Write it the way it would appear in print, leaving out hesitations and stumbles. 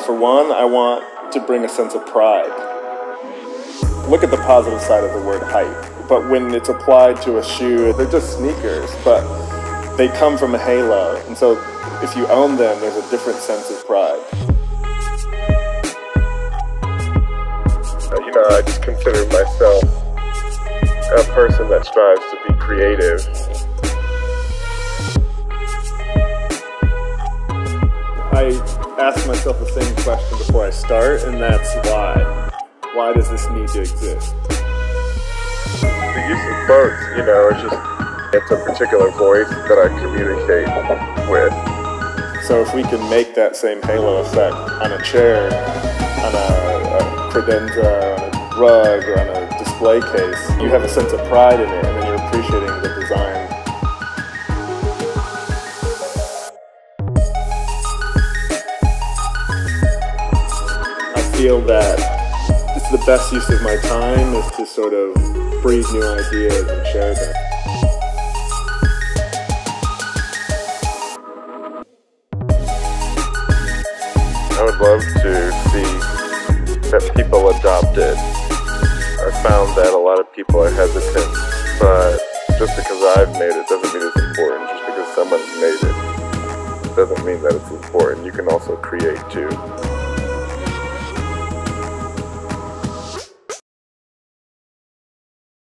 For one, I want to bring a sense of pride. Look at the positive side of the word hype, but when it's applied to a shoe, they're just sneakers, but they come from a halo, and so if you own them, there's a different sense of pride. I just consider myself a person that strives to be creative. I ask myself the same question before I start, and that's why. Why does this need to exist? The use of boats, it's a particular voice that I communicate with. So if we can make that same halo effect on a chair, on a credenza, on a rug, or on a display case, you have a sense of pride in it, and then you're appreciating the design. I feel that it's the best use of my time is to sort of breathe new ideas and share them. I would love to see that people adopt it. I found that a lot of people are hesitant, but just because I've made it doesn't mean it's important. Just because someone's made it doesn't mean that it's important. You can also create too.